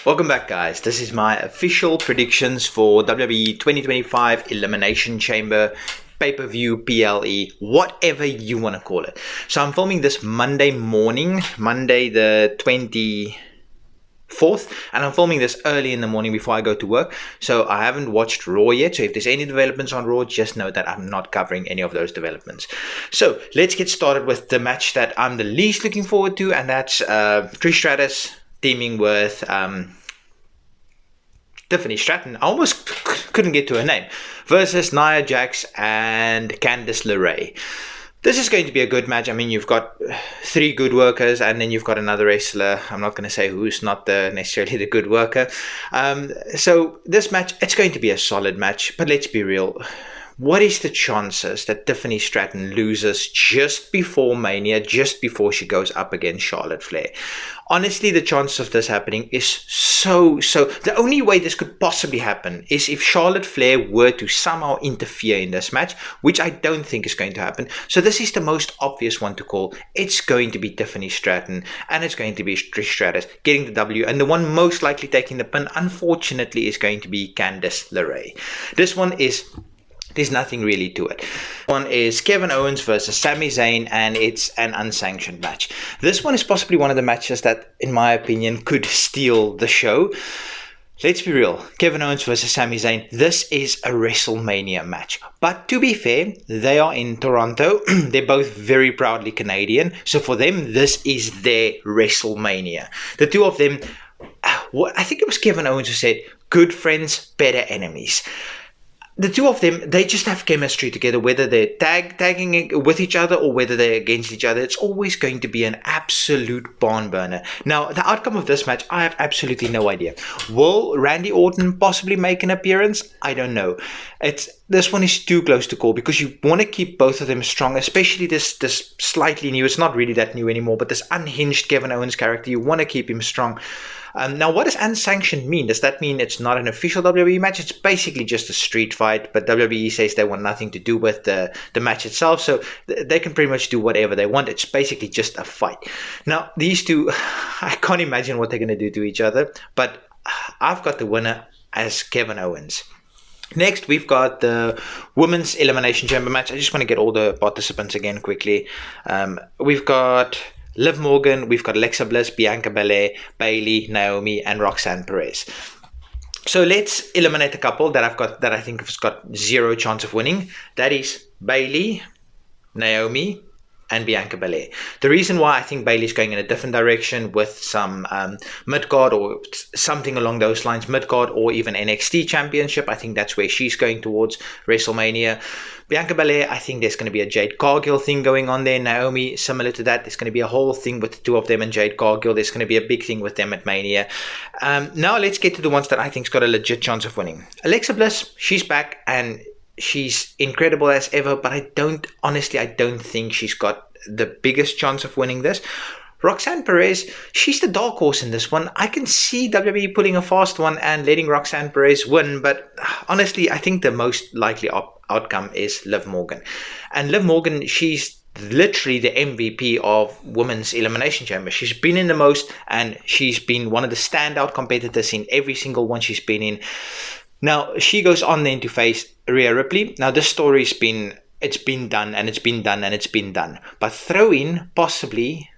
Welcome back, guys. This is my official predictions for WWE 2025 Elimination Chamber pay-per-view, PLE, whatever you want to call it. So I'm filming this Monday morning, Monday the 24th, and I'm filming this early in the morning before I go to work. So I haven't watched Raw yet, so if there's any developments on Raw, just know that I'm not covering any of those developments. So let's get started with the match that I'm the least looking forward to, and that's Trish Stratus teaming with Tiffany Stratton. I almost couldn't get to her name, versus Nia Jax and Candice LeRae. This is going to be a good match. I mean, you've got three good workers, and then you've got another wrestler. I'm not going to say who's not necessarily the good worker. So this match, it's going to be a solid match, but let's be real. What is the chances that Tiffany Stratton loses just before Mania, just before she goes up against Charlotte Flair? Honestly, the chance of this happening is so. The only way this could possibly happen is if Charlotte Flair were to somehow interfere in this match, which I don't think is going to happen. So this is the most obvious one to call. It's going to be Tiffany Stratton, and it's going to be Trish Stratus getting the W. And the one most likely taking the pin, unfortunately, is going to be Candice LeRae. This one is... There's nothing really to it. One is Kevin Owens versus Sami Zayn, and it's an unsanctioned match. This one is possibly one of the matches that, in my opinion, could steal the show. Let's be real. Kevin Owens versus Sami Zayn. This is a WrestleMania match. But to be fair, they are in Toronto. They're both very proudly Canadian. So for them, this is their WrestleMania. The two of them, I think it was Kevin Owens who said, good friends, better enemies. The two of them, they just have chemistry together, whether they're tagging with each other or whether they're against each other. It's always going to be an absolute barn burner. Now, the outcome of this match, I have absolutely no idea. Will Randy Orton possibly make an appearance? I don't know. This one is too close to call because you want to keep both of them strong, especially this slightly new, it's not really that new anymore, but this unhinged Kevin Owens character, you want to keep him strong. Now, what does unsanctioned mean? Does that mean it's not an official WWE match? It's basically just a street fight, but WWE says they want nothing to do with the match itself, so they can pretty much do whatever they want. It's basically just a fight. Now, these two, I can't imagine what they're going to do to each other, but I've got the winner as Kevin Owens. Next, we've got the Women's Elimination Chamber match. I just want to get all the participants again quickly. We've got Liv Morgan, we've got Alexa Bliss, Bianca Belair, Bayley, Naomi, and Roxanne Perez. So let's eliminate a couple that I think has got zero chance of winning. That is Bayley, Naomi, and Bianca Belair. The reason why I think Bayley's going in a different direction with some mid-card or something along those lines, mid-card or even NXT championship, I think that's where she's going towards WrestleMania. Bianca Belair, I think there's going to be a Jade Cargill thing going on there. Naomi, similar to that, there's going to be a whole thing with the two of them and Jade Cargill. There's going to be a big thing with them at Mania. Now let's get to the ones that I think's got a legit chance of winning. Alexa Bliss, she's back and she's incredible as ever, but I don't think she's got the biggest chance of winning this. Roxanne Perez, she's the dark horse in this one. I can see WWE pulling a fast one and letting Roxanne Perez win, but honestly, I think the most likely outcome is Liv Morgan. And Liv Morgan, she's literally the MVP of Women's Elimination Chamber. She's been in the most, and she's been one of the standout competitors in every single one she's been in. Now, she goes on then to face Rhea Ripley. Now, this story's been done, and it's been done, and it's been done. But throw in possibly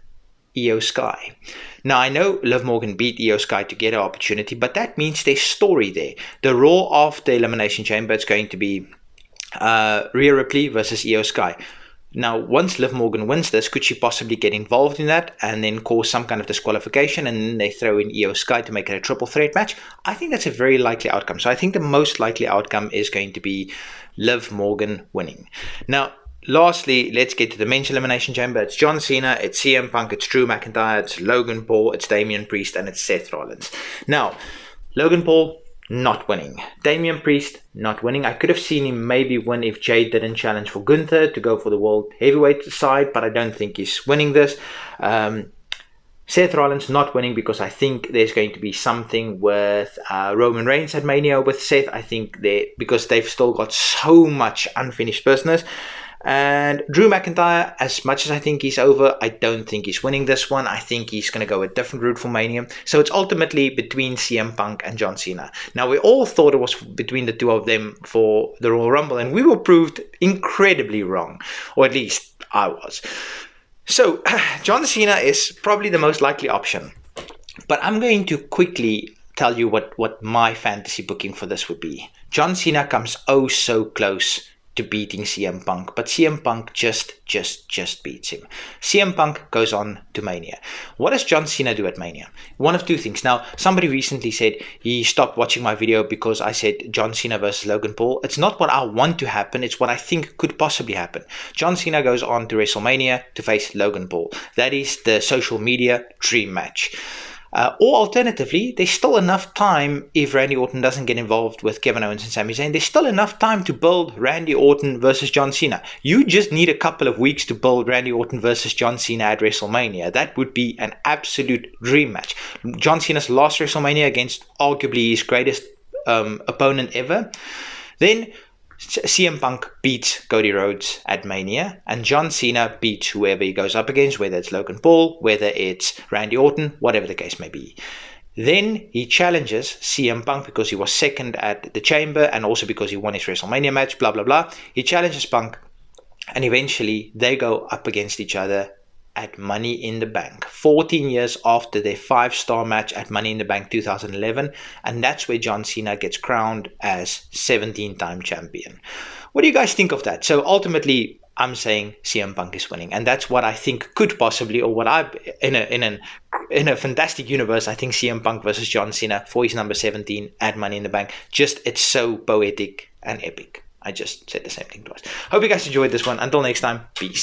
Io Sky. Now, I know Liv Morgan beat Io Sky to get her opportunity, but that means there's story there. The Raw of the Elimination Chamber, it's going to be Rhea Ripley versus Io Sky. Now, once Liv Morgan wins this, could she possibly get involved in that and then cause some kind of disqualification, and then they throw in Io Sky to make it a triple threat match? I think that's a very likely outcome. So I think the most likely outcome is going to be Liv Morgan winning. Now, lastly, let's get to the Men's Elimination Chamber. It's John Cena, it's CM Punk, it's Drew McIntyre, it's Logan Paul, it's Damian Priest, and it's Seth Rollins. Now, Logan Paul, not winning. Damian Priest, not winning. I could have seen him maybe win if Jade didn't challenge for Gunther to go for the World Heavyweight side, but I don't think he's winning this. Seth Rollins not winning because I think there's going to be something with Roman Reigns at Mania with Seth. I think because they've still got so much unfinished business. And Drew McIntyre, as much as I think he's over, I don't think he's winning this one. I think he's going to go a different route for Mania. So it's ultimately between CM Punk and John Cena. Now, we all thought it was between the two of them for the Royal Rumble, and we were proved incredibly wrong, or at least I was. So John Cena is probably the most likely option. But I'm going to quickly tell you what my fantasy booking for this would be. John Cena comes oh so close to beating CM Punk, but CM Punk just beats him. CM Punk goes on to Mania. What does John Cena do at Mania? One of two things. Now, somebody recently said he stopped watching my video because I said John Cena versus Logan Paul. It's not what I want to happen, it's what I think could possibly happen. John Cena goes on to WrestleMania to face Logan Paul. That is the social media dream match. Or alternatively, there's still enough time, if Randy Orton doesn't get involved with Kevin Owens and Sami Zayn, there's still enough time to build Randy Orton versus John Cena. You just need a couple of weeks to build Randy Orton versus John Cena at WrestleMania. That would be an absolute dream match. John Cena's last WrestleMania against arguably his greatest opponent ever. Then CM Punk beats Cody Rhodes at Mania, and John Cena beats whoever he goes up against, whether it's Logan Paul, whether it's Randy Orton, whatever the case may be. Then he challenges CM Punk because he was second at the Chamber and also because he won his WrestleMania match, blah, blah, blah. He challenges Punk, and eventually they go up against each other at Money in the Bank, 14 years after their 5-star match at Money in the Bank 2011, and that's where John Cena gets crowned as 17-time champion. What do you guys think of that? So ultimately, I'm saying CM Punk is winning, and that's what I think could possibly, or what I in a fantastic universe, I think CM Punk versus John Cena for his number 17 at Money in the Bank. Just, it's so poetic and epic. I just said the same thing twice. Hope you guys enjoyed this one. Until next time, peace.